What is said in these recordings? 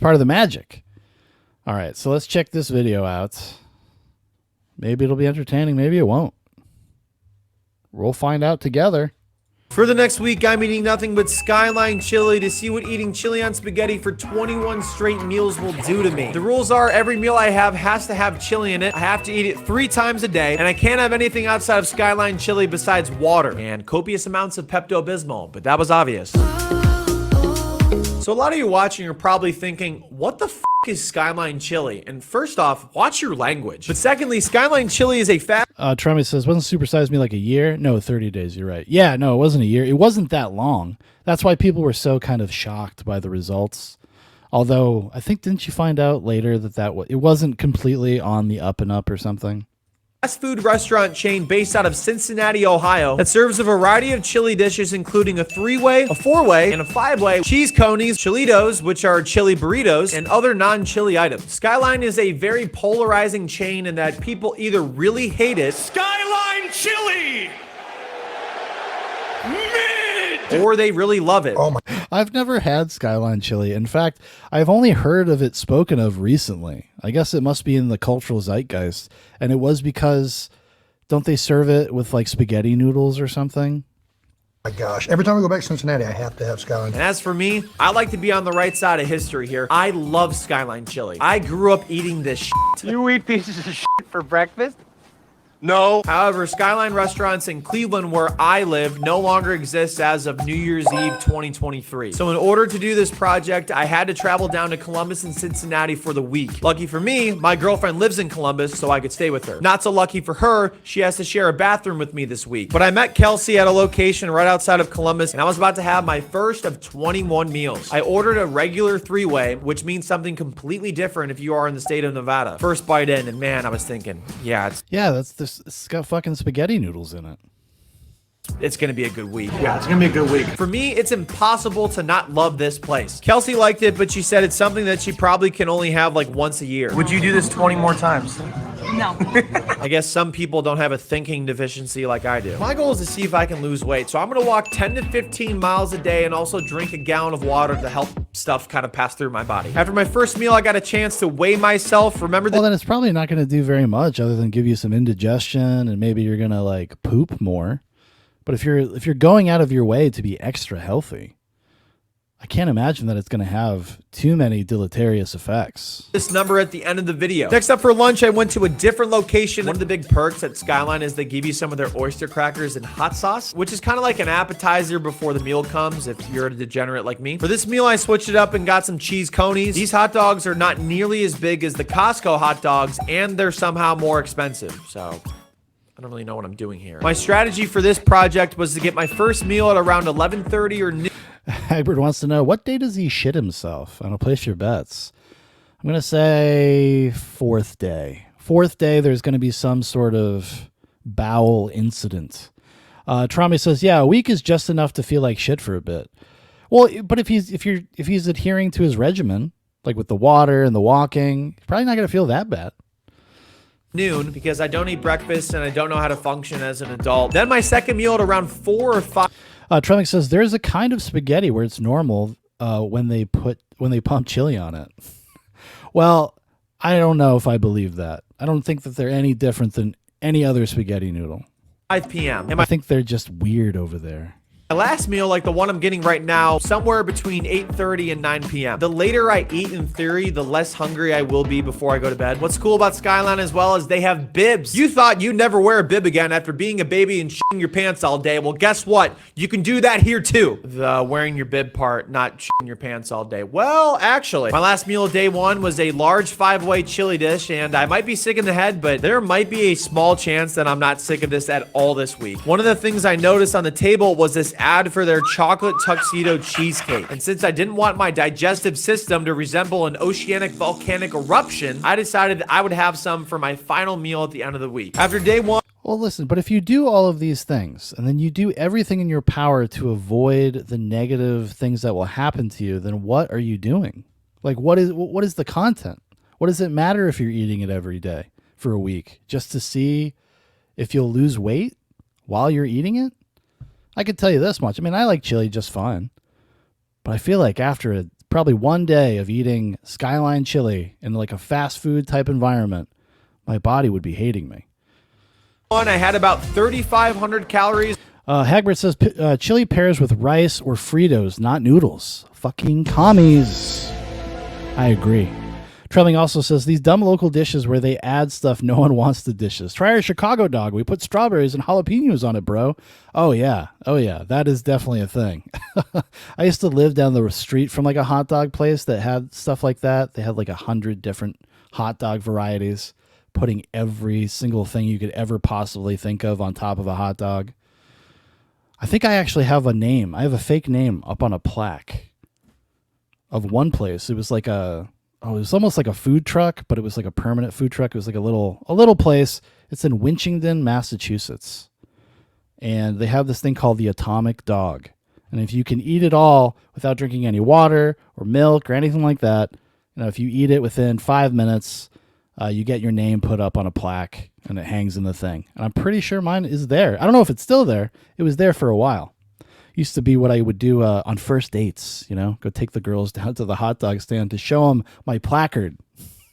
part of the magic. All right, so let's check this video out. Maybe it'll be entertaining. Maybe it won't. We'll find out together. For the next week, I'm eating nothing but Skyline chili to see what eating chili on spaghetti for 21 straight meals will do to me. The rules are every meal I have has to have chili in it. I have to eat it 3 times a day, and I can't have anything outside of Skyline chili besides water and copious amounts of Pepto-Bismol, but that was obvious. So a lot of you watching are probably thinking, what the f is Skyline chili? And first off, watch your language. But secondly, Skyline chili is a fat... Trummy says, wasn't Supersize Me like a year? No, 30 days, you're right. Yeah, no, it wasn't a year. It wasn't that long. That's why people were so kind of shocked by the results. Although, I think, didn't you find out later that it wasn't completely on the up and up or something? Fast food restaurant chain based out of Cincinnati, Ohio that serves a variety of chili dishes including a 3-way, a 4-way, and a 5-way, cheese conies, chilitos, which are chili burritos, and other non-chili items. Skyline is a very polarizing chain in that people either really hate it, Skyline chili, or they really love it. Oh my. I've never had Skyline chili. In fact, I've only heard of it spoken of recently. I guess it must be in the cultural zeitgeist. And it was because, don't they serve it with like spaghetti noodles or something? My gosh. Every time we go back to Cincinnati, I have to have Skyline. And as for me, I like to be on the right side of history here. I love Skyline chili. I grew up eating this shit. You eat pieces of shit for breakfast? No. However, Skyline restaurants in Cleveland, where I live, no longer exists as of New Year's Eve 2023. So in order to do this project, I had to travel down to Columbus and Cincinnati for the week. Lucky for me, my girlfriend lives in Columbus, so I could stay with her. Not so lucky for her, she has to share a bathroom with me this week. But I met Kelsey at a location right outside of Columbus, and I was about to have my first of 21 meals. I ordered a regular 3-way, which means something completely different if you are in the state of Nevada. First bite in, and man, I was thinking, It's got fucking spaghetti noodles in it. It's gonna be a good week. Yeah, it's gonna be a good week. For me, it's impossible to not love this place. Kelsey liked it, but she said it's something that she probably can only have like once a year. Would you do this 20 more times? No. I guess some people don't have a thinking deficiency like I do. My goal is to see if I can lose weight. So I'm gonna walk 10 to 15 miles a day and also drink a gallon of water to help stuff kind of pass through my body. After my first meal, I got a chance to weigh myself. Remember that? Well, then it's probably not going to do very much other than give you some indigestion and maybe you're going to like poop more. But if you're going out of your way to be extra healthy, I can't imagine that it's going to have too many deleterious effects. This number at the end of the video. Next up for lunch, I went to a different location. One of the big perks at Skyline is they give you some of their oyster crackers and hot sauce, which is kind of like an appetizer before the meal comes if you're a degenerate like me. For this meal, I switched it up and got some cheese conies. These hot dogs are not nearly as big as the Costco hot dogs, and they're somehow more expensive. So I don't really know what I'm doing here. My strategy for this project was to get my first meal at around 11:30 or noon. Hybrid wants to know, what day does he shit himself? I don't place your bets. I'm going to say 4th day. 4th day, there's going to be some sort of bowel incident. Trami says, yeah, a week is just enough to feel like shit for a bit. Well, but if he's adhering to his regimen, like with the water and the walking, he's probably not going to feel that bad. Noon, because I don't eat breakfast and I don't know how to function as an adult. Then my second meal at around 4 or 5. Trummick says there's a kind of spaghetti where it's normal when they pump chili on it. Well, I don't know if I believe that. I don't think that they're any different than any other spaghetti noodle. 5 p.m. I think they're just weird over there. My last meal, like the one I'm getting right now, somewhere between 8:30 and 9 p.m. The later I eat, in theory, the less hungry I will be before I go to bed. What's cool about Skyline as well is they have bibs. You thought you'd never wear a bib again after being a baby and shitting your pants all day. Well, guess what? You can do that here too. The wearing your bib part, not shitting your pants all day. Well, actually, my last meal of day one was a large 5-way chili dish, and I might be sick in the head, but there might be a small chance that I'm not sick of this at all this week. One of the things I noticed on the table was this ad for their chocolate tuxedo cheesecake. And since I didn't want my digestive system to resemble an oceanic volcanic eruption, I decided I would have some for my final meal at the end of the week. After day one... Well, listen, but if you do all of these things and then you do everything in your power to avoid the negative things that will happen to you, then what are you doing? Like, what is the content? What does it matter if you're eating it every day for a week just to see if you'll lose weight while you're eating it? I could tell you this much. I mean, I like chili just fine, but I feel like after a probably one day of eating Skyline chili in like a fast food type environment, my body would be hating me. I had about 3,500 calories. Hagbert says chili pairs with rice or Fritos, not noodles. Fucking commies. I agree. Trelling also says these dumb local dishes where they add stuff no one wants to dishes. Try our Chicago dog. We put strawberries and jalapenos on it, bro. Oh yeah. That is definitely a thing. I used to live down the street from like a hot dog place that had stuff like that. They had like 100 different hot dog varieties, putting every single thing you could ever possibly think of on top of a hot dog. I think I actually have a name. I have a fake name up on a plaque of one place. It was like it was almost like a food truck, but it was like a permanent food truck. It was like a little place. It's in Winchington, Massachusetts. And they have this thing called the Atomic Dog. And if you can eat it all without drinking any water or milk or anything like that, if you eat it within 5 minutes, you get your name put up on a plaque and it hangs in the thing. And I'm pretty sure mine is there. I don't know if it's still there. It was there for a while. Used to be what I would do on first dates, go take the girls down to the hot dog stand to show them my placard.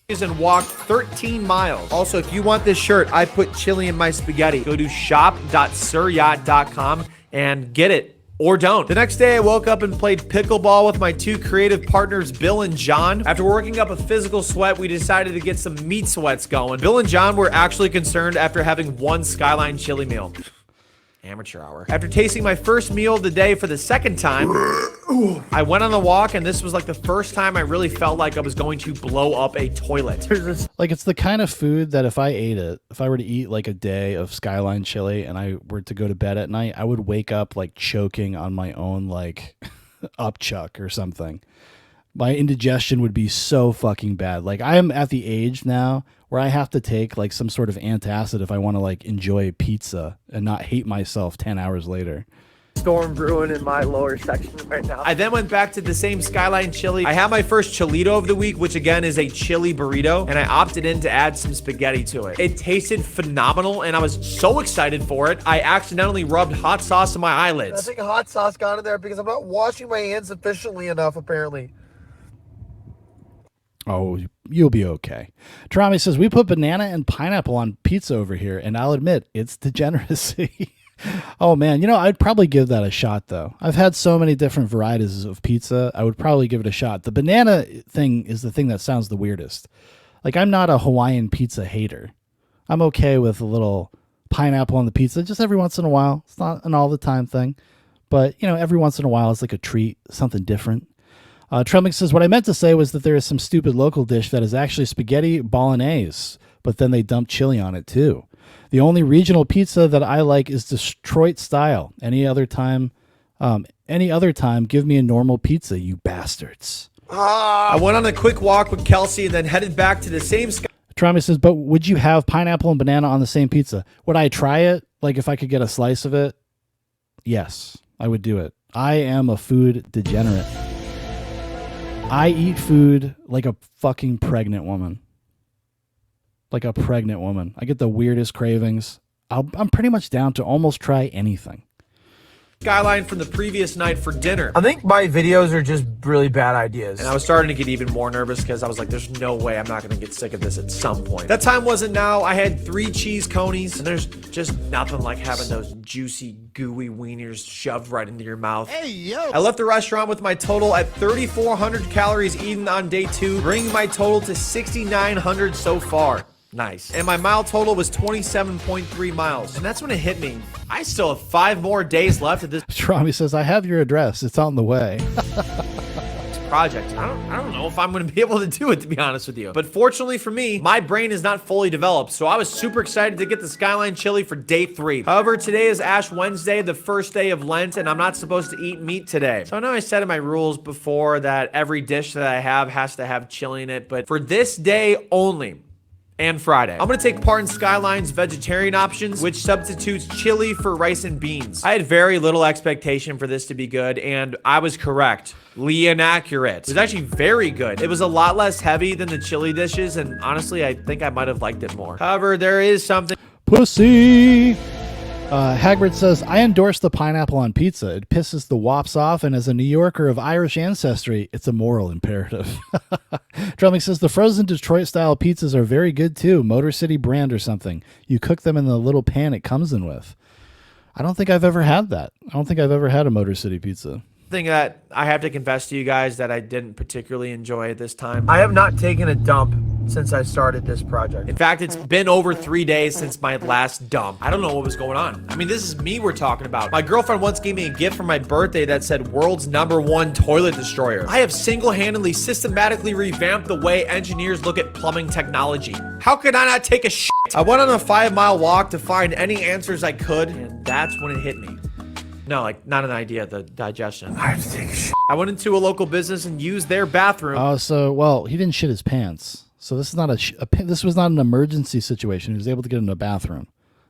And walked 13 miles. Also, if you want this shirt, I put chili in my spaghetti. Go to shop.siryacht.com and get it. Or don't. The next day, I woke up and played pickleball with my two creative partners, Bill and John. After working up a physical sweat, we decided to get some meat sweats going. Bill and John were actually concerned after having one Skyline chili meal. Amateur hour. After tasting my first meal of the day for the second time, I went on the walk, and this was like the first time I really felt like I was going to blow up a toilet. Like, it's the kind of food that if I were to eat like a day of Skyline chili and I were to go to bed at night, I would wake up like choking on my own like upchuck or something. My indigestion would be so fucking bad. Like, I am at the age now where I have to take like some sort of antacid if I want to like enjoy pizza and not hate myself 10 hours later. Storm brewing in my lower section right now. I then went back to the same Skyline chili. I had my first chilito of the week, which again is a chili burrito, and I opted in to add some spaghetti to it. It tasted phenomenal, and I was so excited for it, I accidentally rubbed hot sauce on my eyelids. I think hot sauce got in there because I'm not washing my hands efficiently enough, apparently. Oh, you'll be okay. Tarami says, we put banana and pineapple on pizza over here, and I'll admit, it's degeneracy. Oh, man. I'd probably give that a shot, though. I've had so many different varieties of pizza. I would probably give it a shot. The banana thing is the thing that sounds the weirdest. Like, I'm not a Hawaiian pizza hater. I'm okay with a little pineapple on the pizza just every once in a while. It's not an all-the-time thing. But, every once in a while, it's like a treat, something different. Trummick says, what I meant to say was that there is some stupid local dish that is actually spaghetti bolognese, but then they dump chili on it too. The only regional pizza that I like is Detroit style. Any other time, give me a normal pizza, you bastards. I went on a quick walk with Kelsey and then headed back to the same Trummick says, but would you have pineapple and banana on the same pizza? Would I try it? Like if I could get a slice of it? Yes, I would do it. I am a food degenerate. I eat food like a fucking pregnant woman. Like a pregnant woman. I get the weirdest cravings. I'm pretty much down to almost try anything. Skyline from the previous night for dinner. I think my videos are just really bad ideas. And I was starting to get even more nervous because I was like, there's no way I'm not going to get sick of this at some point. That time wasn't now. I had 3 cheese conies, and there's just nothing like having those juicy, gooey wieners shoved right into your mouth. Hey, yo! I left the restaurant with my total at 3,400 calories eaten on day 2, bringing my total to 6,900 so far. Nice. And my mile total was 27.3 miles. And that's when it hit me. I still have 5 more days left of this Trami says, I have your address. It's on the way. project. I don't know if I'm going to be able to do it, to be honest with you. But fortunately for me, my brain is not fully developed. So I was super excited to get the Skyline chili for day 3. However, today is Ash Wednesday, the first day of Lent, and I'm not supposed to eat meat today. So I know I said in my rules before that every dish that I have has to have chili in it. But for this day only, and Friday, I'm gonna take part in Skyline's vegetarian options, which substitutes chili for rice and beans. I had very little expectation for this to be good, and I was correct. Inaccurate. It was actually very good. It was a lot less heavy than the chili dishes, and honestly, I think I might have liked it more. However, there is something. Pussy! Hagrid says, I endorse the pineapple on pizza. It pisses the wops off, and as a New Yorker of Irish ancestry, it's a moral imperative. Drumming says, the frozen Detroit-style pizzas are very good, too. Motor City brand or something. You cook them in the little pan it comes in with. I don't think I've ever had that. I don't think I've ever had a Motor City pizza. Thing that I have to confess to you guys that I didn't particularly enjoy at this time. I have not taken a dump since I started this project. In fact, it's been over 3 days since my last dump. I don't know what was going on. I mean, this is me we're talking about. My girlfriend once gave me a gift for my birthday that said world's #1 toilet destroyer. I have single-handedly systematically revamped the way engineers look at plumbing technology. How could I not take a shit? I went on a 5-mile walk to find any answers I could, and that's when it hit me. No, like, not an idea, the digestion. I have to take a shit. I went into a local business and used their bathroom. Oh, well, he didn't shit his pants. So this is not this was not an emergency situation. He was able to get in a bathroom.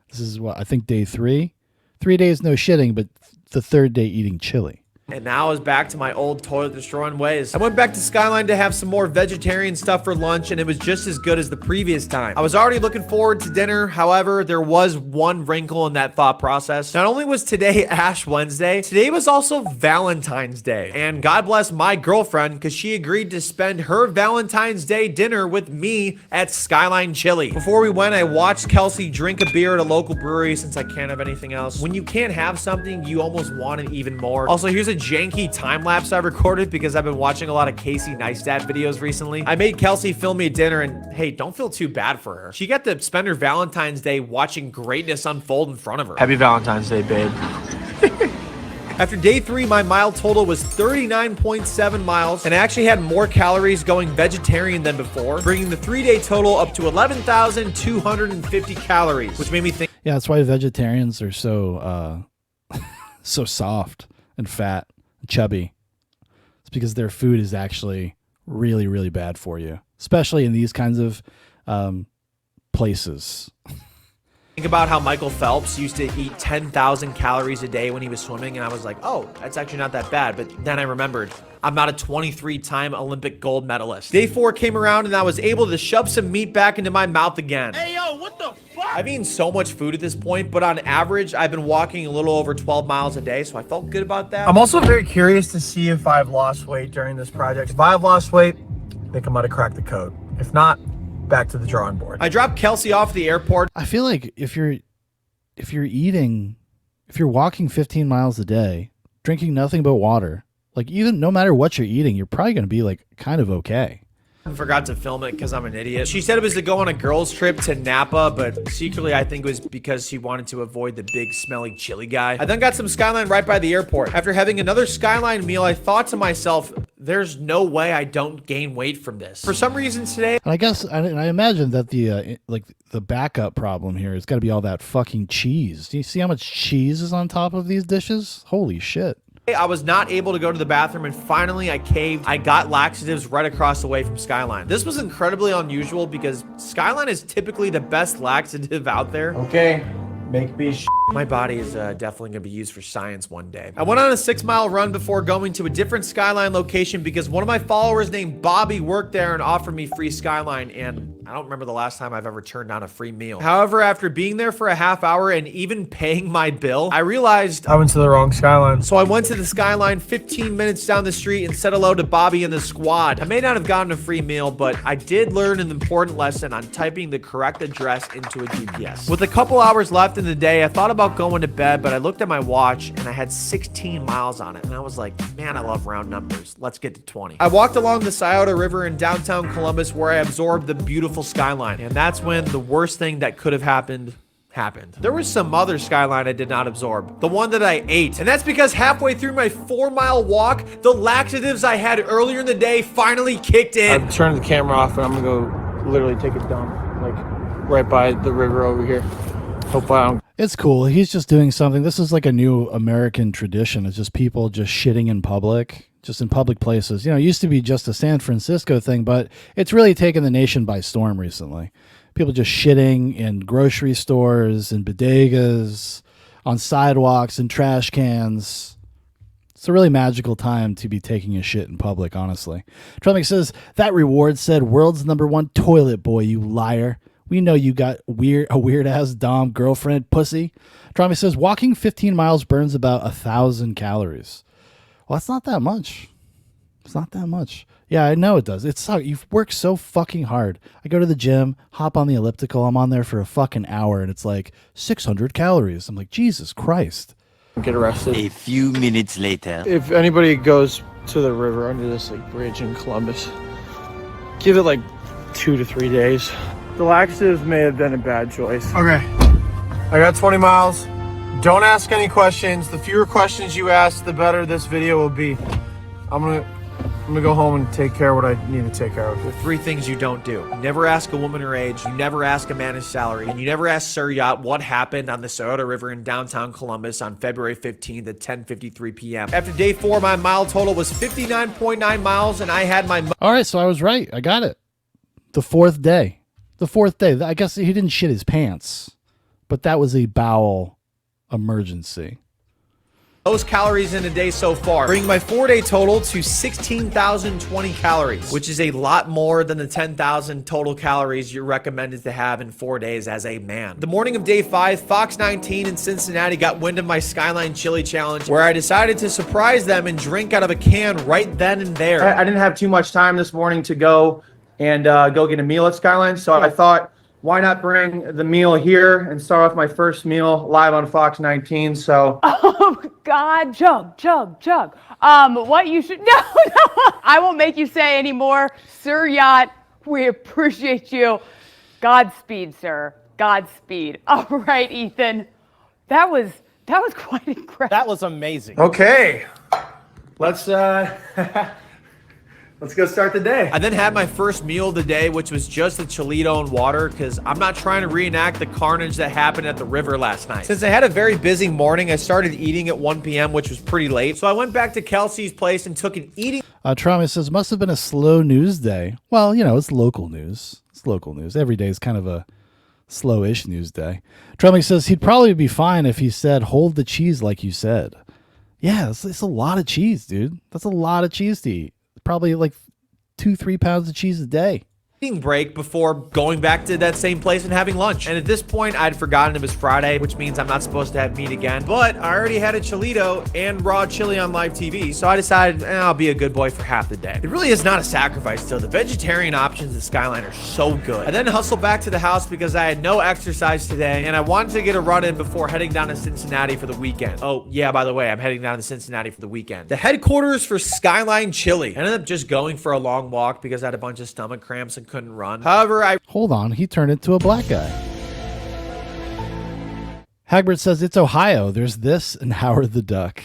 This is what I think day 3. 3 days no shitting, but the 3rd day eating chili. And now I was back to my old toilet destroying ways. I went back to Skyline to have some more vegetarian stuff for lunch, and it was just as good as the previous time. I was already looking forward to dinner. However, there was one wrinkle in that thought process. Not only was today Ash Wednesday, today was also Valentine's Day. And God bless my girlfriend, because she agreed to spend her Valentine's Day dinner with me at Skyline Chili. Before we went, I watched Kelsey drink a beer at a local brewery since I can't have anything else. When you can't have something, you almost want it even more. Also, here's a janky time lapse I recorded because I've been watching a lot of Casey Neistat videos recently. I made Kelsey film me a dinner, and hey, don't feel too bad for her. She got to spend her Valentine's Day watching greatness unfold in front of her. Happy Valentine's Day, babe. After day 3, my mile total was 39.7 miles, and I actually had more calories going vegetarian than before, bringing the 3-day total up to 11,250 calories, which made me think. Yeah, that's why vegetarians are so so soft and fat, and chubby. It's because their food is actually really, really bad for you, especially in these kinds of places. Think about how Michael Phelps used to eat 10,000 calories a day when he was swimming, and I was like, oh, that's actually not that bad. But then I remembered, I'm not a 23-time Olympic gold medalist. Day 4 came around, and I was able to shove some meat back into my mouth again. Hey, yo, what the fuck? I've eaten so much food at this point, but on average, I've been walking a little over 12 miles a day, so I felt good about that. I'm also very curious to see if I've lost weight during this project. If I've lost weight, I think I might have cracked the code. If not, back to the drawing board. I dropped Kelsey off at the airport. I feel like if you're walking 15 miles a day, drinking nothing but water, like even no matter what you're eating, you're probably going to be like kind of okay. I forgot to film it because I'm an idiot. She said it was to go on a girls trip to Napa, but secretly I think it was because she wanted to avoid the big smelly chili guy. I then got some Skyline right by the airport. After having another Skyline meal, I thought to myself, there's no way I don't gain weight from this. For some reason today, And I guess I imagine that the backup problem here has got to be all that fucking cheese. Do you see how much cheese is on top of these dishes? Holy shit. I was not able to go to the bathroom, and finally I caved. I got laxatives right across the way from Skyline. This was incredibly unusual because Skyline is typically the best laxative out there. Okay, make me My body is definitely going to be used for science one day. I went on a 6-mile run before going to a different Skyline location because one of my followers named Bobby worked there and offered me free Skyline, and I don't remember the last time I've ever turned down a free meal. However, after being there for a half hour and even paying my bill, I realized I went to the wrong Skyline. so I went to the Skyline 15 minutes down the street and said hello to Bobby and the squad. I may not have gotten a free meal, but I did learn an important lesson on typing the correct address into a GPS. With a couple hours left in the day, I thought about going to bed, but I looked at my watch and I had 16 miles on it. And I was like, man, I love round numbers. Let's get to 20. I walked along the Scioto River in downtown Columbus where I absorbed the beautiful skyline. And that's when the worst thing that could have happened. There was some other Skyline I did not absorb. The one that I ate. And that's because halfway through my 4-mile walk, the laxatives I had earlier in the day finally kicked in. I've turned the camera off and I'm gonna go literally take a dump, like right by the river over here. Hopefully I don't. It's cool. He's just doing something. This is like a new American tradition. It's just people just shitting in public, just in public places. You know, it used to be just a San Francisco thing, but it's really taken the nation by storm recently. People just shitting in grocery stores and bodegas, on sidewalks and trash cans. It's a really magical time to be taking a shit in public, honestly. Trump says, that reward said world's #1 toilet boy, you liar. We know you got a weird ass Dom girlfriend pussy. Drami says walking 15 miles burns about 1,000 calories. Well, that's not that much. It's not that much. Yeah, I know it does. You've worked so fucking hard. I go to the gym, hop on the elliptical. I'm on there for a fucking hour, and it's like 600 calories. I'm like, Jesus Christ. Get arrested. A few minutes later. If anybody goes to the river under this like bridge in Columbus, give it like 2 to 3 days. The laxatives may have been a bad choice. Okay, I got 20 miles. Don't ask any questions. The fewer questions you ask, the better this video will be. I'm gonna go home and take care of what I need to take care of. The 3 things you don't do. You never ask a woman her age, you never ask a man his salary, and you never ask Sir Yacht what happened on the Scioto River in downtown Columbus on February 15th at 10:53 p.m. After day 4, my mile total was 59.9 miles, and I had my... All right, so I was right. I got it. The fourth day. I guess he didn't shit his pants, but that was a bowel emergency. most calories in a day so far, bringing my 4-day total to 16,020 calories, which is a lot more than the 10,000 total calories you're recommended to have in 4 days as a man. The morning of day 5, Fox 19 in Cincinnati got wind of my Skyline Chili Challenge, where I decided to surprise them and drink out of a can right then and there. I didn't have too much time this morning to go and go get a meal at Skyline, so I thought, why not bring the meal here and start off my first meal live on Fox 19? So, oh God, chug. What you should no, I won't make you say anymore, Sir Yacht. We appreciate you. Godspeed, sir. Godspeed. All right, Ethan. That was quite incredible. That was amazing. okay, let's let's go start the day. I then had my first meal of the day, which was just a Cholito and water, because I'm not trying to reenact the carnage that happened at the river last night. Since I had a very busy morning, I started eating at 1 p.m., which was pretty late. So I went back to Kelsey's place and took an eating... Trauma says, must have been a slow news day. Well, you know, it's local news. It's local news. Every day is kind of a slow-ish news day. Trauma says he'd probably be fine if he said, hold the cheese like you said. Yeah, it's a lot of cheese, dude. That's a lot of cheese to eat. Probably like 2-3 pounds of cheese a day. break before going back to that same place and having lunch. And at this point, I'd forgotten it was Friday, which means I'm not supposed to have meat again. But I already had a Cholito and raw chili on live TV, so I decided I'll be a good boy for half the day. It really is not a sacrifice, though. The vegetarian options at Skyline are so good. I then hustled back to the house because I had no exercise today, and I wanted to get a run in before heading down to Cincinnati for the weekend. Oh, yeah, by the way, I'm heading down to Cincinnati for the weekend. The headquarters for Skyline Chili. I ended up just going for a long walk because I had a bunch of stomach cramps and couldn't run. However, Hold on, he turned into a black guy. Hagbert says it's Ohio. There's this and Howard the Duck.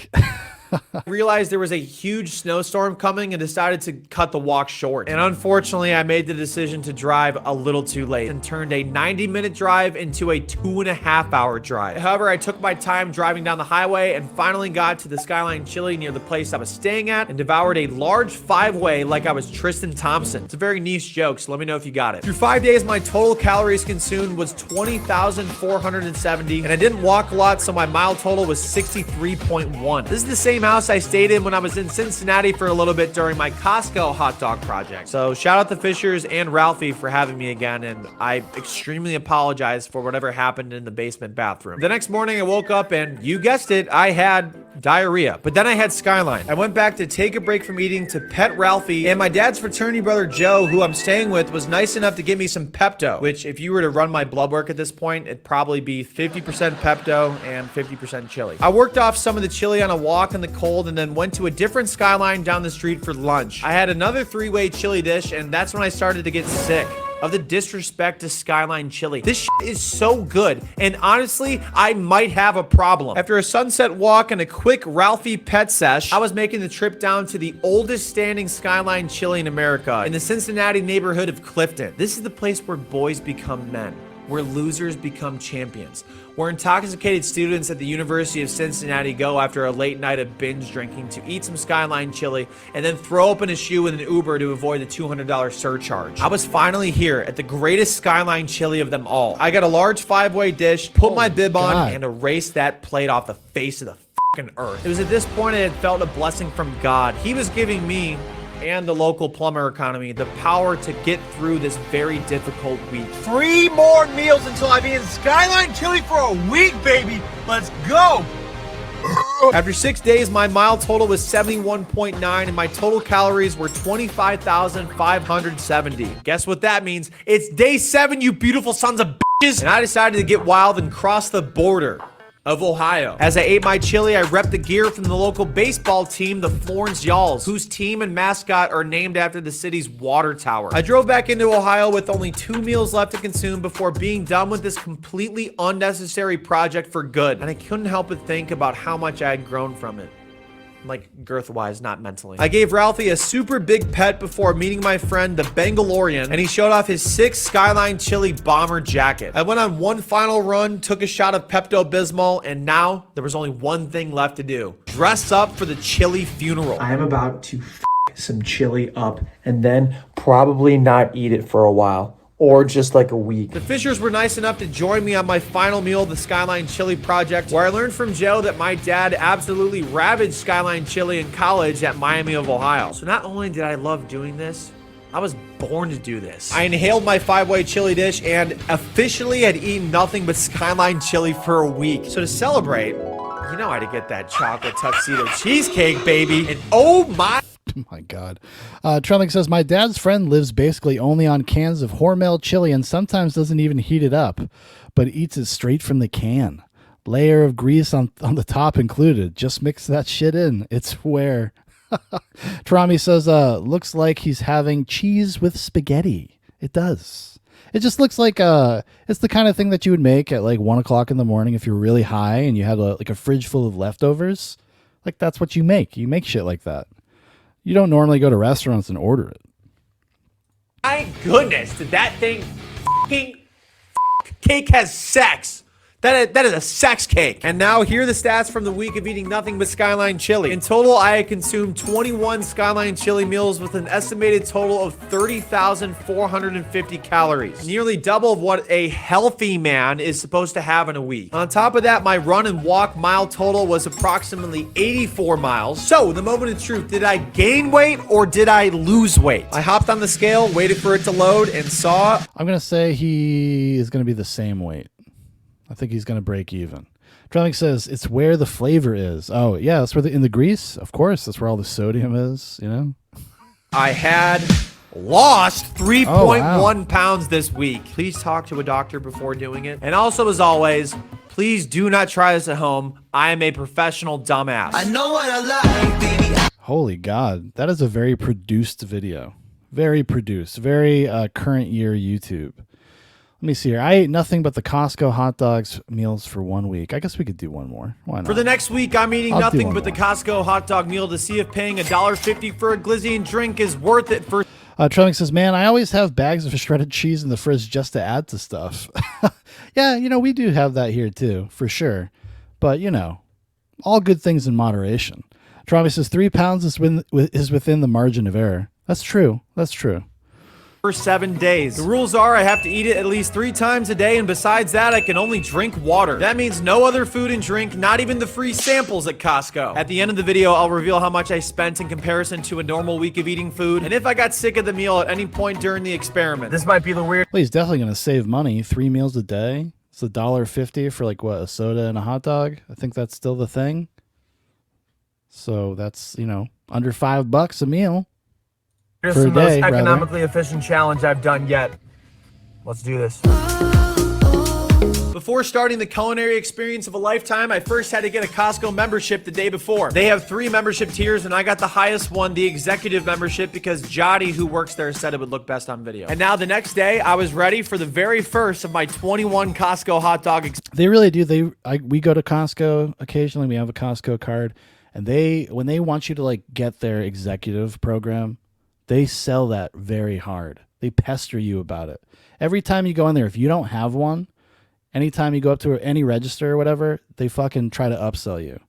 realized there was a huge snowstorm coming and decided to cut the walk short. And unfortunately, I made the decision to drive a little too late and turned a 90-minute drive into a 2.5-hour drive. However, I took my time driving down the highway and finally got to the Skyline Chili near the place I was staying at and devoured a large 5-way like I was Tristan Thompson. It's a very niche joke, so let me know if you got it. Through 5 days, my total calories consumed was 20,470, and I didn't walk a lot, so my mile total was 63.1. This is the same house I stayed in when I was in Cincinnati for a little bit during my Costco hot dog project. So shout out to Fishers and Ralphie for having me again, and I extremely apologize for whatever happened in the basement bathroom. The next morning I woke up and, you guessed it, I had diarrhea. But then I had Skyline. I went back to take a break from eating to pet Ralphie, and my dad's fraternity brother Joe, who I'm staying with, was nice enough to give me some Pepto, which if you were to run my blood work at this point, it'd probably be 50% Pepto and 50% chili. I worked off some of the chili on a walk in the cold and then went to a different Skyline down the street for lunch. I had another 3-way chili dish, and that's when I started to get sick of the disrespect to Skyline Chili. This shit is so good, and honestly, I might have a problem. After a sunset walk and a quick Ralphie pet sesh, I was making the trip down to the oldest standing Skyline Chili in America, in the Cincinnati neighborhood of Clifton. This is the place where boys become men, where losers become champions, where intoxicated students at the University of Cincinnati go after a late night of binge drinking to eat some Skyline Chili and then throw open a shoe with an Uber to avoid the $200 surcharge. I was finally here at the greatest Skyline Chili of them all. I got a large 5-way dish, put my bib on, and erased that plate off the face of the fucking earth. It was at this point I had felt a blessing from God. He was giving me and the local plumber economy the power to get through this very difficult week. 3 more meals until I've eaten Skyline Chili for a week, baby. Let's go. After 6 days, my mile total was 71.9 and my total calories were 25,570. Guess what that means? It's day 7, you beautiful sons of bitches. And I decided to get wild and cross the border of Ohio. As I ate my chili, I repped the gear from the local baseball team, the Florence Y'alls, whose team and mascot are named after the city's water tower. I drove back into Ohio with only 2 meals left to consume before being done with this completely unnecessary project for good. And I couldn't help but think about how much I had grown from it. Like girth-wise, not mentally. I gave Ralphie a super big pet before meeting my friend, the Bengalorian, and he showed off his 6 Skyline Chili bomber jacket. I went on one final run, took a shot of Pepto-Bismol, and now there was only one thing left to do. Dress up for the chili funeral. I am about to some chili up and then probably not eat it for a while. Or just like a week. The Fishers were nice enough to join me on my final meal of the Skyline Chili Project, where I learned from Joe that my dad absolutely ravaged Skyline Chili in college at Miami of Ohio. So not only did I love doing this, I was born to do this. I inhaled my 5-way chili dish and officially had eaten nothing but Skyline Chili for a week. So to celebrate, you know I had to get that chocolate tuxedo cheesecake, baby. And oh my... Oh my God. Trelling says, my dad's friend lives basically only on cans of Hormel chili and sometimes doesn't even heat it up, but eats it straight from the can. Layer of grease on the top included. Just mix that shit in. It's where. Trami says, looks like he's having cheese with spaghetti. It does. It just looks like it's the kind of thing that you would make at like 1 o'clock in the morning if you're really high and you had like a fridge full of leftovers. Like that's what you make. You make shit like that. You don't normally go to restaurants and order it. My goodness, did that thing cake has sex. That is a sex cake. And now here are the stats from the week of eating nothing but Skyline Chili. In total, I had consumed 21 Skyline Chili meals with an estimated total of 30,450 calories. Nearly double of what a healthy man is supposed to have in a week. On top of that, my run and walk mile total was approximately 84 miles. So the moment of truth, did I gain weight or did I lose weight? I hopped on the scale, waited for it to load, and saw... I'm going to say he is going to be the same weight. I think he's going to break even. Trelling says, it's where the flavor is. Oh, yeah, that's where in the grease. Of course, that's where all the sodium is, you know? I had lost 3.1 pounds this week. Please talk to a doctor before doing it. And also, as always, please do not try this at home. I am a professional dumbass. I know what I like, baby. Holy God. That is a very produced video. Very produced. Very current year YouTube. Let me see here. I ate nothing but the Costco hot dogs meals for 1 week. I guess we could do one more. Why not? For the next week, I'm eating I'll nothing but the Costco hot dog meal to see if paying $1.50 for a glizzy and drink is worth it for... Trelling says, man, I always have bags of shredded cheese in the fridge just to add to stuff. Yeah, you know, we do have that here too, for sure. But, you know, all good things in moderation. Trelling says 3 pounds is within the margin of error. That's true. That's true. For 7 days. The rules are I have to eat it at least 3 times a day, and besides that, I can only drink water. That means no other food and drink, not even the free samples at Costco. At the end of the video, I'll reveal how much I spent in comparison to a normal week of eating food, and if I got sick of the meal at any point during the experiment. This might be the weird. Well, he's definitely going to save money. 3 meals a day. It's $1.50 for like what, a soda and a hot dog? I think that's still the thing. So that's, you know, under $5 a meal. Here's For the a most day, rather. economically efficient challenge I've done yet. Let's do this. Before starting the culinary experience of a lifetime, I first had to get a Costco membership the day before. They have 3 membership tiers, and I got the highest one, the executive membership, because Jotty, who works there, said it would look best on video. And now the next day, I was ready for the very first of my 21 Costco hot dog They really do. We go to Costco occasionally. We have a Costco card, and when they want you to like get their executive program, they sell that very hard. They pester you about it. Every time you go in there, if you don't have one, anytime you go up to any register or whatever, they fucking try to upsell you.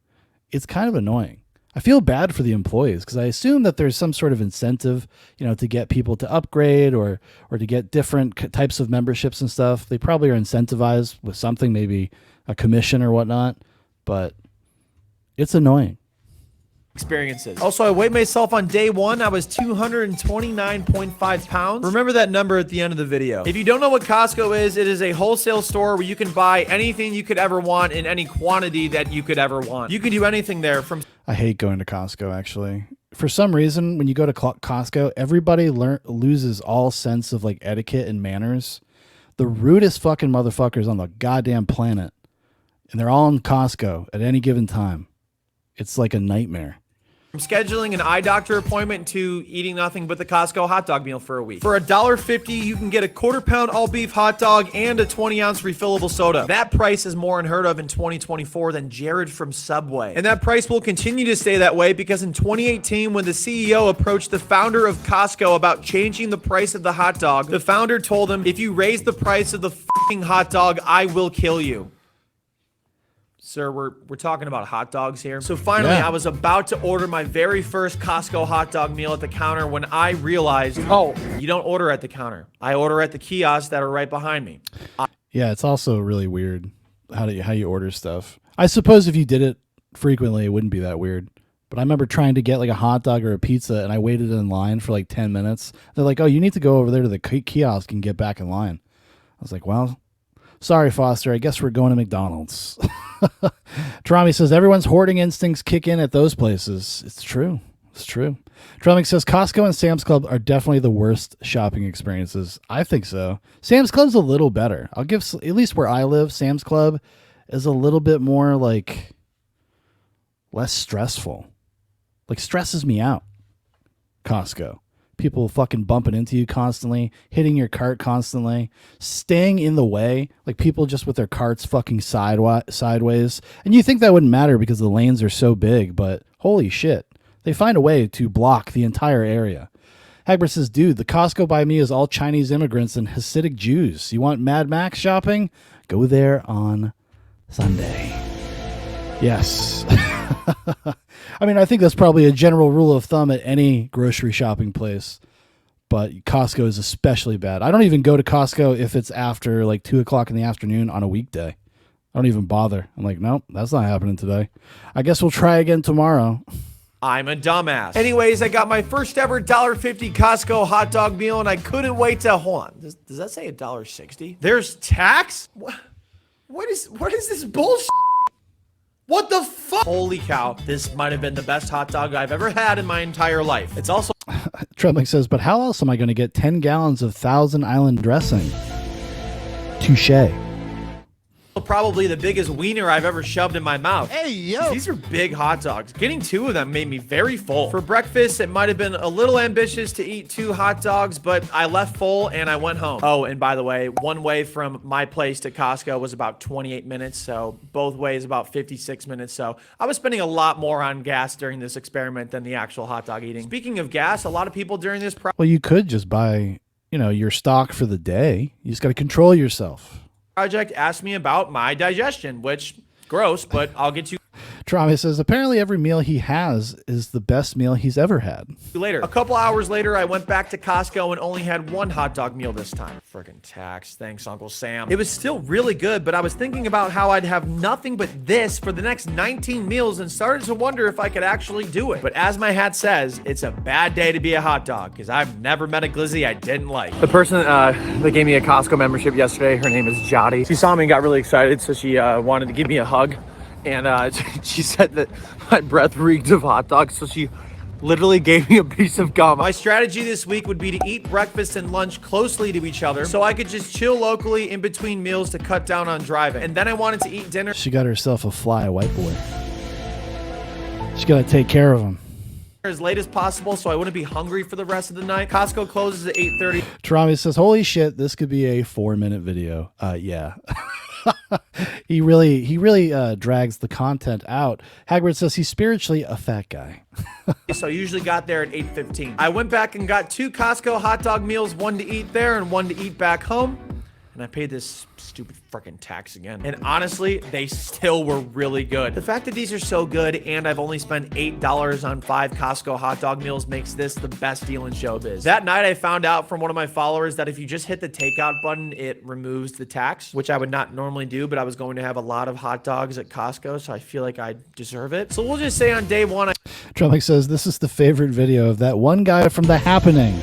It's kind of annoying. I feel bad for the employees because I assume that there's some sort of incentive, you know, to get people to upgrade or to get different types of memberships and stuff. They probably are incentivized with something, maybe a commission or whatnot, but it's annoying. experiences. Also, I weighed myself on day one. I was 229.5 pounds. Remember that number at the end of the video. If you don't know what Costco is, it is a wholesale store where you can buy anything you could ever want in any quantity that you could ever want. You can do anything there from... I hate going to Costco, actually. For some reason, when you go to Costco, everybody loses all sense of like etiquette and manners. The rudest fucking motherfuckers on the goddamn planet. And they're all in Costco at any given time. It's like a nightmare. From scheduling an eye doctor appointment to eating nothing but the Costco hot dog meal for a week. For $1.50, you can get a quarter-pound all-beef hot dog and a 20-ounce refillable soda. That price is more unheard of in 2024 than Jared from Subway. And that price will continue to stay that way because in 2018, when the CEO approached the founder of Costco about changing the price of the hot dog, the founder told him, if you raise the price of the f***ing hot dog, I will kill you. Sir, we're talking about hot dogs here. So finally, I was about to order my very first Costco hot dog meal at the counter when I realized, oh, you don't order at the counter. I order at the kiosks that are right behind me. Yeah, it's also really weird how you order stuff. I suppose if you did it frequently, it wouldn't be that weird. But I remember trying to get like a hot dog or a pizza, and I waited in line for like 10 minutes. They're like, oh, you need to go over there to the kiosk and get back in line. I was like, well, sorry, Foster. I guess we're going to McDonald's. Trami says everyone's hoarding instincts kick in at those places. It's true. It's true. Trami says Costco and Sam's Club are definitely the worst shopping experiences. I think so. Sam's Club's a little better. I'll give, at least where I live, Sam's Club is a little bit more like less stressful. Like stresses me out. Costco. People fucking bumping into you constantly, hitting your cart constantly, staying in the way, like people just with their carts fucking sideways. And you think that wouldn't matter because the lanes are so big, but holy shit, they find a way to block the entire area. Hagbert says, dude, the Costco by me is all Chinese immigrants and Hasidic Jews. You want Mad Max shopping? Go there on Sunday. Yes. I mean, I think that's probably a general rule of thumb at any grocery shopping place, but Costco is especially bad. I don't even go to Costco if it's after like 2 o'clock in the afternoon on a weekday. I don't even bother. I'm like, nope, that's not happening today. I guess we'll try again tomorrow. I'm a dumbass. Anyways, I got my first ever $1.50 Costco hot dog meal, and I couldn't wait to, hold on, does that say $1.60? There's tax? What is this bullshit? What the fuck? Holy cow, this might have been the best hot dog I've ever had in my entire life. It's also... Trebling says, but how else am I going to get 10 gallons of Thousand Island dressing? Touche. probably the biggest wiener I've ever shoved in my mouth. Hey, yo. These are big hot dogs. Getting 2 of them made me very full. For breakfast, it might have been a little ambitious to eat 2 hot dogs, but I left full and I went home. Oh, and by the way, one way from my place to Costco was about 28 minutes, so both ways about 56 minutes. So I was spending a lot more on gas during this experiment than the actual hot dog eating. Speaking of gas, a lot of people during this well, you could just buy, you know, your stock for the day. You just got to control yourself. Project asked me about my digestion, which gross, but I'll get to Travis says apparently every meal he has is the best meal he's ever had. later. A couple hours later, I went back to Costco and only had 1 hot dog meal this time. Friggin' tax. Thanks, Uncle Sam. It was still really good, but I was thinking about how I'd have nothing but this for the next 19 meals and started to wonder if I could actually do it. But as my hat says, it's a bad day to be a hot dog because I've never met a glizzy I didn't like. The person that gave me a Costco membership yesterday, her name is Jotty. She saw me and got really excited, so she wanted to give me a hug. And she said that my breath reeked of hot dogs, so she literally gave me a piece of gum. My strategy this week would be to eat breakfast and lunch closely to each other so I could just chill locally in between meals to cut down on driving. And then I wanted to eat dinner She got herself a fly white boy. She got to take care of him. as late as possible so I wouldn't be hungry for the rest of the night. Costco closes at 8:30. Travis says, holy shit, this could be a 4-minute video. Yeah. He really drags the content out. Hagrid says he's spiritually a fat guy. So I usually got there at 8:15. I went back and got 2 Costco hot dog meals, 1 to eat there and 1 to eat back home. And I paid this stupid freaking tax again. And honestly, they still were really good. The fact that these are so good and I've only spent $8 on 5 Costco hot dog meals makes this the best deal in showbiz. That night, I found out from one of my followers that if you just hit the takeout button, it removes the tax, which I would not normally do, but I was going to have a lot of hot dogs at Costco, so I feel like I deserve it. So we'll just say on day one, Trumpy says this is the favorite video of that one guy from The Happening.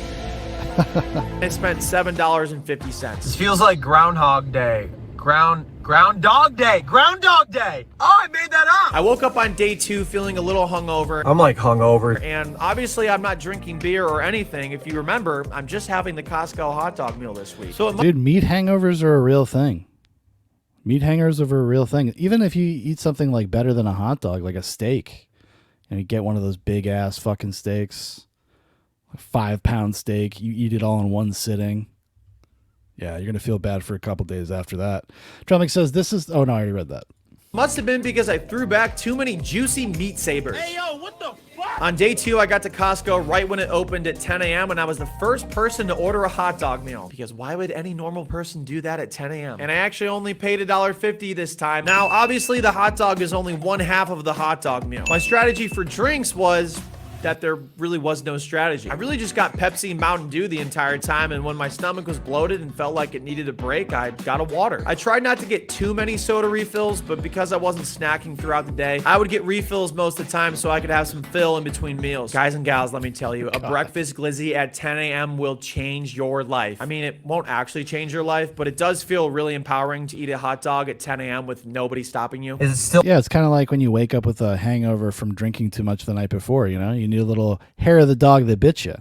I spent $7.50. This feels like Groundhog Day. Groundhog Day. Groundhog Day. Oh, I made that up. I woke up on day 2 feeling a little hungover. I'm like hungover. And obviously, I'm not drinking beer or anything. If you remember, I'm just having the Costco hot dog meal this week. So Dude, meat hangovers are a real thing. Meat hangovers are a real thing. Even if you eat something like better than a hot dog, like a steak, and you get one of those big ass fucking steaks, a 5-pound steak, you eat it all in one sitting. Yeah, you're going to feel bad for a couple days after that. Drumming says this is... Oh, no, I already read that. must have been because I threw back too many juicy meat sabers. Hey, yo, what the fuck? On day 2, I got to Costco right when it opened at 10 a.m. and I was the first person to order a hot dog meal. Because why would any normal person do that at 10 a.m.? And I actually only paid $1.50 this time. Now, obviously, the hot dog is only one half of the hot dog meal. My strategy for drinks was that there really was no strategy. I really just got Pepsi and Mountain Dew the entire time, and when my stomach was bloated and felt like it needed a break, I got a water. I tried not to get too many soda refills, but because I wasn't snacking throughout the day, I would get refills most of the time so I could have some fill in between meals. Guys and gals, let me tell you, a breakfast glizzy at 10 a.m. will change your life. I mean, it won't actually change your life, but it does feel really empowering to eat a hot dog at 10 a.m. with nobody stopping you. Is it still? Yeah, it's kind of like when you wake up with a hangover from drinking too much the night before, you know? You need a little hair of the dog that bit you.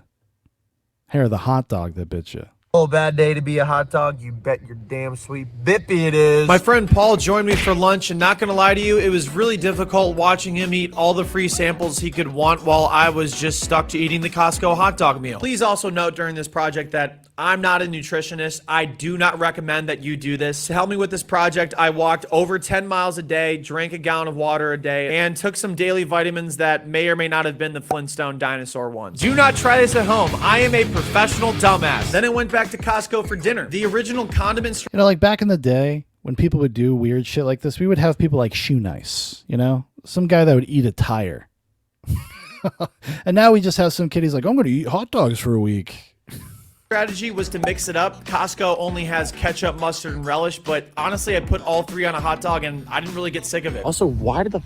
Hair of the hot dog that bit you. A bad day to be a hot dog. You bet your damn sweet bippy it is. My friend Paul joined me for lunch, and not gonna lie to you, it was really difficult watching him eat all the free samples he could want while I was just stuck to eating the Costco hot dog meal. Please also note during this project that I'm not a nutritionist. I do not recommend that you do this. To help me with this project, I walked over 10 miles a day, drank a gallon of water a day, and took some daily vitamins that may or may not have been the Flintstone dinosaur ones. Do not try this at home. I am a professional dumbass. Then I went back to Costco for dinner. The original condiments. You know, like back in the day when people would do weird shit like this, we would have people like Shoe Nice, you know? Some guy that would eat a tire. And now we just have some kid, he's like, I'm going to eat hot dogs for a week. Strategy was to mix it up. Costco only has ketchup, mustard, and relish, but honestly, I put all 3 on a hot dog and I didn't really get sick of it. Also, why did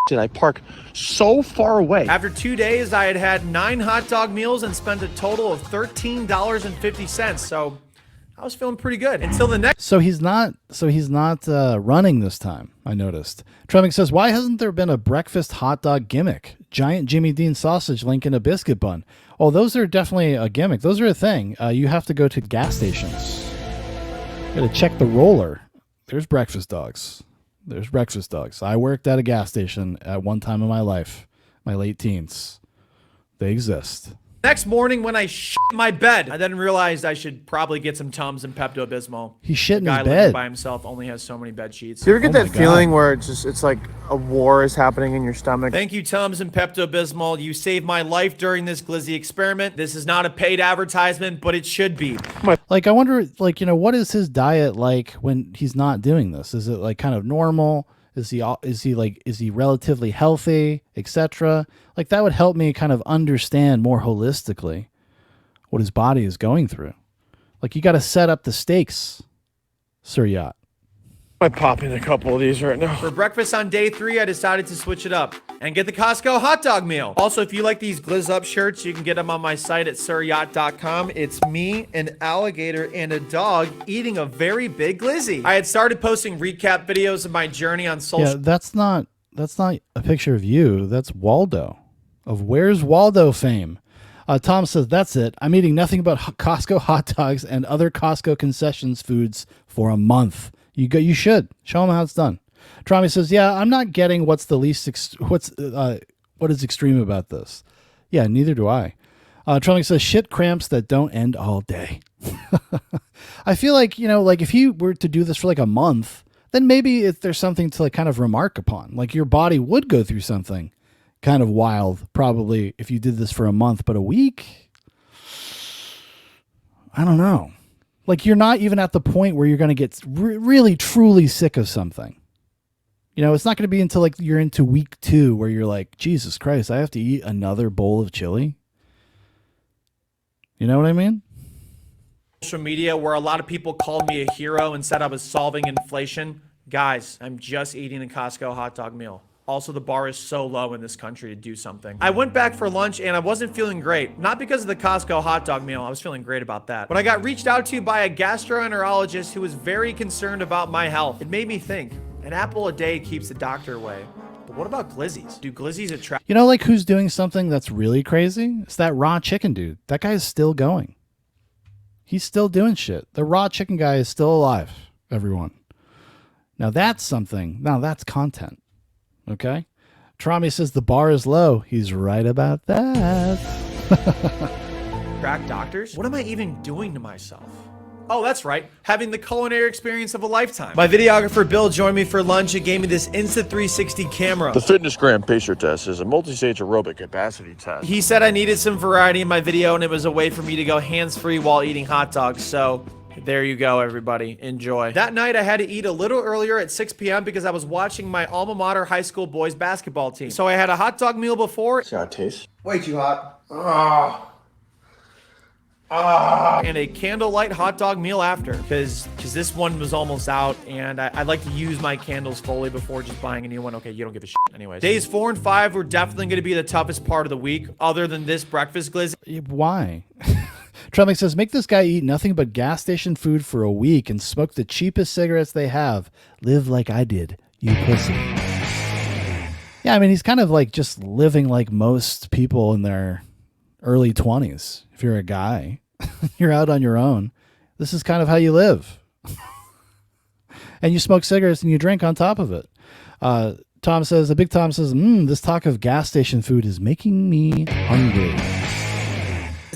did I park so far away? After 2 days, I had had 9 hot dog meals and spent a total of $13.50. So I was feeling pretty good until the next. So he's not running this time, I noticed. Trumping says, why hasn't there been a breakfast hot dog gimmick? Giant Jimmy Dean sausage link in a biscuit bun. Oh, those are definitely a gimmick. Those are a thing. You have to go to gas stations. You got to check the roller. There's breakfast dogs. There's breakfast dogs. I worked at a gas station at one time in my life, my late teens. They exist. Next morning when I shit my bed, I then realized I should probably get some Tums and Pepto-Bismol. He shit in The guy his living bed. by himself only has so many bed sheets. Do you ever get Oh that my feeling God. where it's like a war is happening in your stomach? Thank you, Tums and Pepto-Bismol. You saved my life during this glizzy experiment. This is not a paid advertisement, but it should be. Like, I wonder, like, you know, what is his diet like when he's not doing this? Is it like kind of normal? Is he relatively healthy, etc.? Like, that would help me kind of understand more holistically what his body is going through. Like, you got to set up the stakes, Sir Yacht. I'm popping a couple of these right now. For breakfast on day 3, I decided to switch it up and get the Costco hot dog meal. Also, if you like these Glizz Up shirts, you can get them on my site at siryacht.com. It's me, an alligator, and a dog eating a very big glizzy. I had started posting recap videos of my journey on social. Yeah, that's not a picture of you. That's Waldo of Where's Waldo fame. Tom says, that's it. I'm eating nothing but Costco hot dogs and other Costco concessions foods for a month. You should show them how it's done. Trami says, yeah, I'm not getting what's the least what is extreme about this. Yeah, neither do I. Trami says, shit cramps that don't end all day. I feel like, you know, like if you were to do this for like a month, then maybe there's something to like kind of remark upon. Like your body would go through something kind of wild, probably, if you did this for a month, but a week, I don't know. Like, you're not even at the point where you're going to get really, truly sick of something. You know, it's not going to be until like you're into week 2 where you're like, Jesus Christ, I have to eat another bowl of chili. You know what I mean? Social media where a lot of people called me a hero and said I was solving inflation. Guys, I'm just eating a Costco hot dog meal. Also, the bar is so low in this country to do something. I went back for lunch and I wasn't feeling great. Not because of the Costco hot dog meal. I was feeling great about that. But I got reached out to by a gastroenterologist who was very concerned about my health. It made me think, an apple a day keeps the doctor away. But what about glizzies? Do glizzies attract? You know, like, who's doing something that's really crazy? It's that raw chicken dude. That guy is still going. He's still doing shit. The raw chicken guy is still alive, everyone. Now that's something. Now that's content. Okay? Trami says the bar is low. He's right about that. Crack doctors? What am I even doing to myself? Oh, that's right. Having the culinary experience of a lifetime. My videographer Bill joined me for lunch and gave me this Insta360 camera. The Fitness Gram Pacer Test is a multi-stage aerobic capacity test. He said I needed some variety in my video and it was a way for me to go hands-free while eating hot dogs, so there you go, everybody. Enjoy. That night, I had to eat a little earlier at 6 p.m. because I was watching my alma mater high school boys basketball team. So I had a hot dog meal before. See how it tastes? Way too hot. And a candlelight hot dog meal after, because this one was almost out, and I like to use my candles fully before just buying a new one. Okay, you don't give a shit anyways. Days 4 and 5 were definitely going to be the toughest part of the week, other than this breakfast glizzy. Why? Trump says, make this guy eat nothing but gas station food for a week and smoke the cheapest cigarettes they have. Live like I did, you pussy. Yeah, I mean, he's kind of like just living like most people in their early 20s. If you're a guy, you're out on your own. This is kind of how you live. And you smoke cigarettes and you drink on top of it. Tom says, the big Tom says, this talk of gas station food is making me hungry.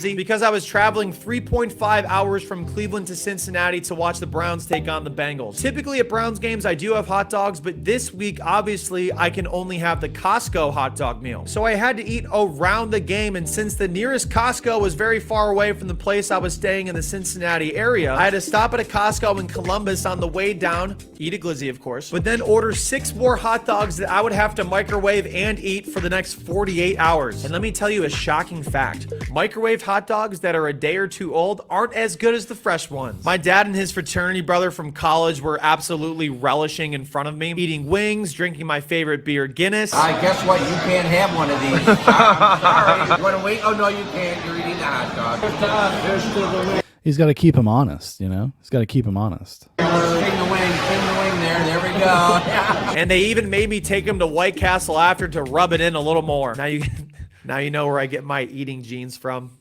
Because I was traveling 3.5 hours from Cleveland to Cincinnati to watch the Browns take on the Bengals. Typically at Browns games, I do have hot dogs, but this week, obviously, I can only have the Costco hot dog meal. So I had to eat around the game, and since the nearest Costco was very far away from the place I was staying in the Cincinnati area, I had to stop at a Costco in Columbus on the way down, eat a glizzy, of course, but then order 6 more hot dogs that I would have to microwave and eat for the next 48 hours. And let me tell you a shocking fact. Microwave hot dogs that are a day or 2 old aren't as good as the fresh ones. My dad and his fraternity brother from college were absolutely relishing in front of me, eating wings, drinking my favorite beer, Guinness. Guess what? You can't have one of these. I'm sorry. You want to wait? Oh, no, you can't. You're eating the hot dog. He's got to keep him honest, you know? He's got to keep him honest. King the wing there. There we go. And they even made me take him to White Castle after to rub it in a little more. Now you know where I get my eating genes from.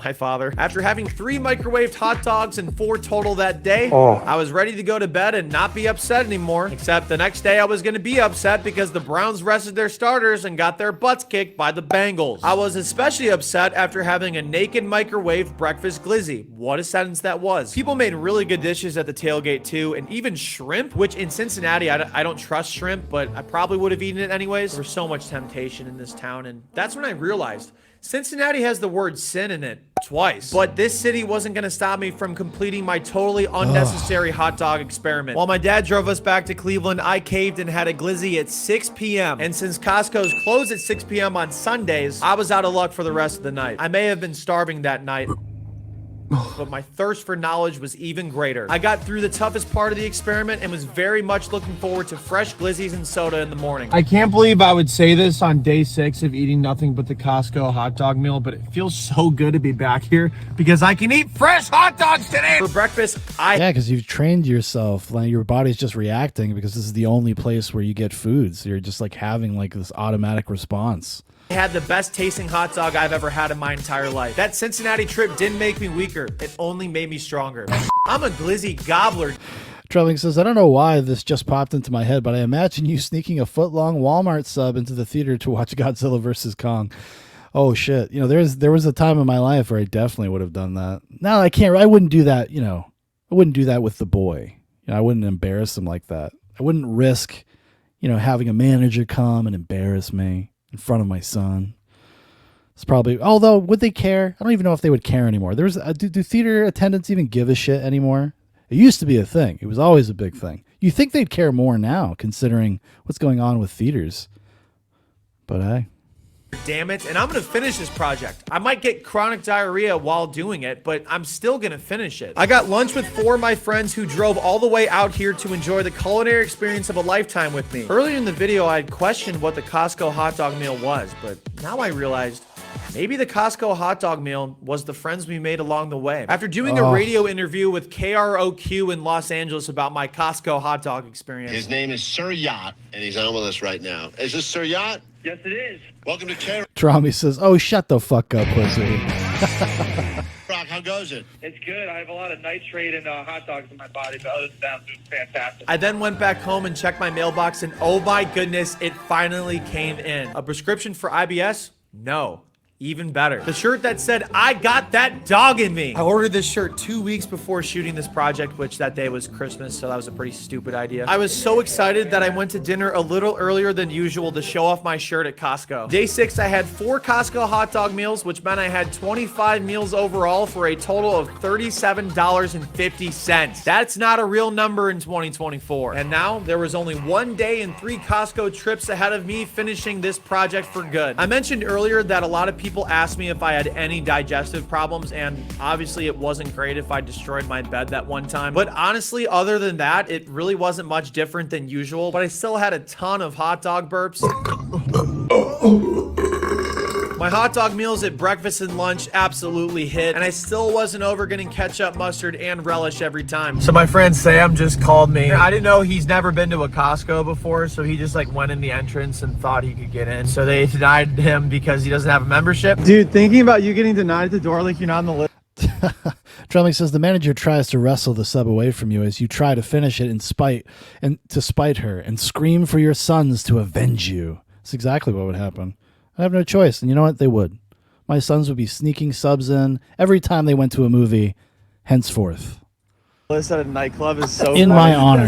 My father. After having 3 microwaved hot dogs and 4 total that day, I was ready to go to bed and not be upset anymore. Except the next day I was going to be upset because the Browns rested their starters and got their butts kicked by the Bengals. I was especially upset after having a naked microwave breakfast glizzy. What a sentence that was. People made really good dishes at the tailgate too, and even shrimp, which in Cincinnati, I don't trust shrimp, but I probably would have eaten it anyways. There was so much temptation in this town, and that's when I realized Cincinnati has the word sin in it twice, but this city wasn't going to stop me from completing my totally unnecessary hot dog experiment. While my dad drove us back to Cleveland, I caved and had a glizzy at 6 p.m. And since Costco's closed at 6 p.m. on Sundays, I was out of luck for the rest of the night. I may have been starving that night, but my thirst for knowledge was even greater. I got through the toughest part of the experiment and was very much looking forward to fresh glizzies and soda in the morning. I can't believe I would say this on day 6 of eating nothing but the Costco hot dog meal, but it feels so good to be back here because I can eat fresh hot dogs today. For breakfast, Yeah, because you've trained yourself. Like, your body's just reacting because this is the only place where you get food. So you're just like having like this automatic response. I had the best tasting hot dog I've ever had in my entire life. That Cincinnati trip didn't make me weaker. It only made me stronger. I'm a glizzy gobbler. Trelling says, I don't know why this just popped into my head, but I imagine you sneaking a foot-long Walmart sub into the theater to watch Godzilla vs. Kong. Oh, shit. You know, there was a time in my life where I definitely would have done that. Now I can't. I wouldn't do that, you know. I wouldn't do that with the boy. You know, I wouldn't embarrass him like that. I wouldn't risk, you know, having a manager come and embarrass me in front of my son. It's probably, although would they care? I don't even know if they would care anymore. Do theater attendants even give a shit anymore? It used to be a thing. It was always a big thing. You think they'd care more now, considering what's going on with theaters. But hey. Damn it. And I'm going to finish this project. I might get chronic diarrhea while doing it, but I'm still going to finish it. I got lunch with 4 of my friends who drove all the way out here to enjoy the culinary experience of a lifetime with me. Earlier in the video, I had questioned what the Costco hot dog meal was, but now I realized maybe the Costco hot dog meal was the friends we made along the way. After doing a radio interview with KROQ in Los Angeles about my Costco hot dog experience. His name is Sir Yacht, and he's on with us right now. Is this Sir Yacht? Yes, it is. Welcome to K Trami says, oh, shut the fuck up, pussy. Rock. How goes it? It's good. I have a lot of nitrate and hot dogs in my body, but other than that, it's fantastic. I then went back home and checked my mailbox, and oh my goodness, it finally came in. A prescription for IBS? No. Even better. The shirt that said, I got that dog in me. I ordered this shirt 2 weeks before shooting this project, which that day was Christmas, so that was a pretty stupid idea. I was so excited that I went to dinner a little earlier than usual to show off my shirt at Costco. Day 6, I had 4 Costco hot dog meals, which meant I had 25 meals overall for a total of $37.50. That's not a real number in 2024. And now, there was only 1 day and 3 Costco trips ahead of me finishing this project for good. I mentioned earlier that a lot of people asked me if I had any digestive problems, and obviously it wasn't great if I destroyed my bed that one time. But honestly, other than that, it really wasn't much different than usual, but I still had a ton of hot dog burps. My hot dog meals at breakfast and lunch absolutely hit, and I still wasn't over getting ketchup, mustard, and relish every time. So my friend Sam just called me. I didn't know he's never been to a Costco before, so he just like went in the entrance and thought he could get in. So they denied him because he doesn't have a membership. Dude, thinking about you getting denied at the door like you're not on the list. Drumming says the manager tries to wrestle the sub away from you as you try to finish it to spite her and scream for your sons to avenge you. That's exactly what would happen. I have no choice, and you know what? They would. My sons would be sneaking subs in every time they went to a movie, henceforth. List at a nightclub is so in my honor.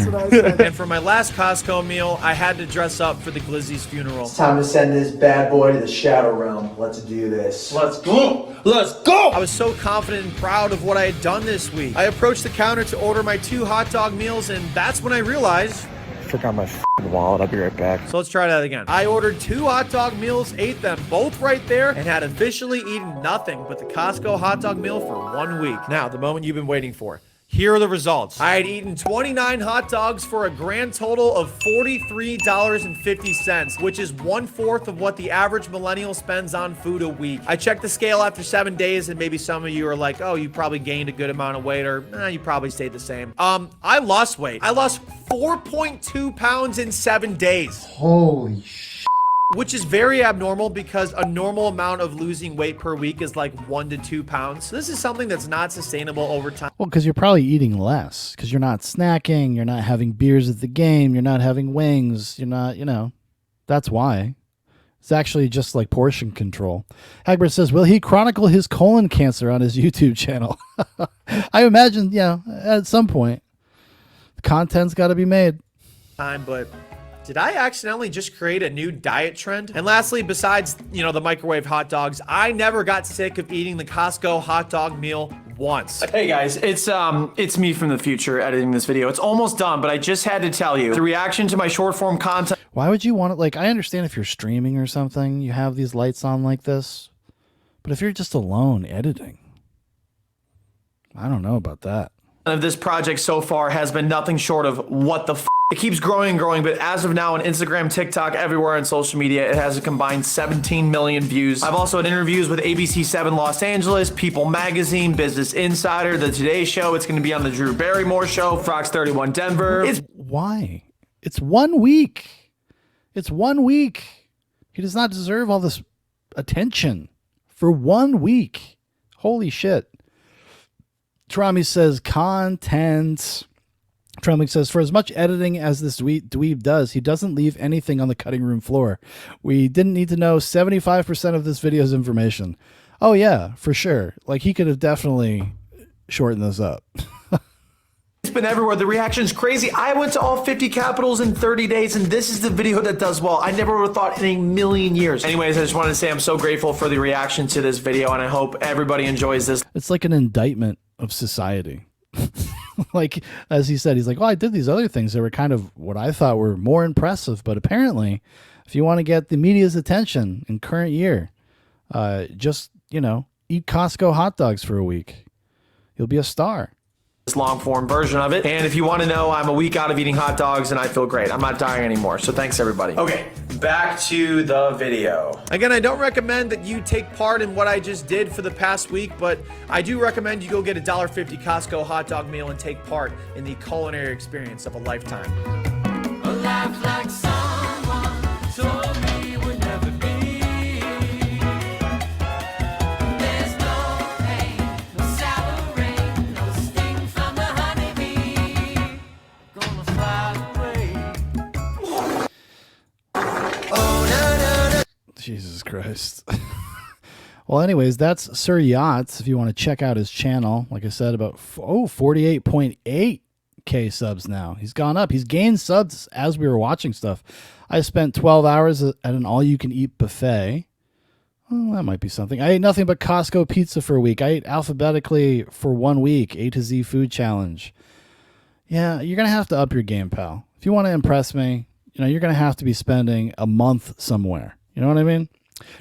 And for my last Costco meal, I had to dress up for the Glizzy's funeral. It's time to send this bad boy to the Shadow Realm. Let's do this. Let's go! Let's go! I was so confident and proud of what I had done this week. I approached the counter to order my 2 hot dog meals, and that's when I realized forgot my wallet. I'll be right back. So let's try that again. I ordered 2 hot dog meals, ate them both right there, and had officially eaten nothing but the Costco hot dog meal for 1 week. Now, the moment you've been waiting for. Here are the results. I had eaten 29 hot dogs for a grand total of $43.50, which is 1/4 of what the average millennial spends on food a week. I checked the scale after 7 days, and maybe some of you are like, oh, you probably gained a good amount of weight, or you probably stayed the same. I lost weight. I lost 4.2 pounds in 7 days. Holy shit. Which is very abnormal because a normal amount of losing weight per week is like 1 to 2 pounds. So this is something that's not sustainable over time. Well, because you're probably eating less, because you're not snacking, you're not having beers at the game, you're not having wings, you're not, that's why. It's actually just like portion control. Hagbert says, will he chronicle his colon cancer on his YouTube channel? I imagine, at some point, the content's got to be made. But did I accidentally just create a new diet trend? And lastly, besides, the microwave hot dogs, I never got sick of eating the Costco hot dog meal once. Hey guys, it's me from the future editing this video. It's almost done, but I just had to tell you, the reaction to my short form content. Why would you want it? Like, I understand if you're streaming or something, you have these lights on like this, but if you're just alone editing, I don't know about that. Of this project so far has been nothing short of what the f. It keeps growing and growing, but as of now on Instagram, TikTok, everywhere on social media, it has a combined 17 million views. I've also had interviews with ABC7 Los Angeles, People Magazine, Business Insider, The Today Show. It's going to be on the Drew Barrymore Show, Fox 31 Denver. Why? It's 1 week. It's 1 week. He does not deserve all this attention for 1 week. Holy shit. Trami says content. Trembling says, for as much editing as this dweeb does, he doesn't leave anything on the cutting room floor. We didn't need to know 75% of this video's information. Oh, yeah, for sure. Like, he could have definitely shortened this up. It's been everywhere. The reaction's crazy. I went to all 50 capitals in 30 days, and this is the video that does well. I never would have thought in a million years. Anyways, I just wanted to say I'm so grateful for the reaction to this video, and I hope everybody enjoys this. It's like an indictment of society. Like, as he said, he's like, well, I did these other things that were kind of what I thought were more impressive, but apparently, if you want to get the media's attention in current year, just, you know, eat Costco hot dogs for a week. You'll be a star. This long form version of it. And if you want to know, I'm a week out of eating hot dogs and I feel great. I'm not dying anymore. So thanks everybody. Okay, back to the video. Again, I don't recommend that you take part in what I just did for the past week, but I do recommend you go get a $1.50 Costco hot dog meal and take part in the culinary experience of a lifetime. A life like someone told me would never be. There's no pain, no sour rain, no sting from the honeybee. Gonna fly away. Jesus Christ. Well, anyways, that's Sir Yachts. If you want to check out his channel, like I said, about 48.8K subs now. He's gone up. He's gained subs as we were watching stuff. I spent 12 hours at an all-you-can-eat buffet. Well, that might be something. I ate nothing but Costco pizza for a week. I ate alphabetically for 1 week, A to Z food challenge. Yeah, you're going to have to up your game, pal. If you want to impress me, you know, you're going to have to be spending a month somewhere. You know what I mean?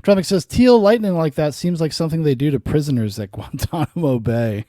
Trump says, teal lightning like that seems like something they do to prisoners at Guantanamo Bay.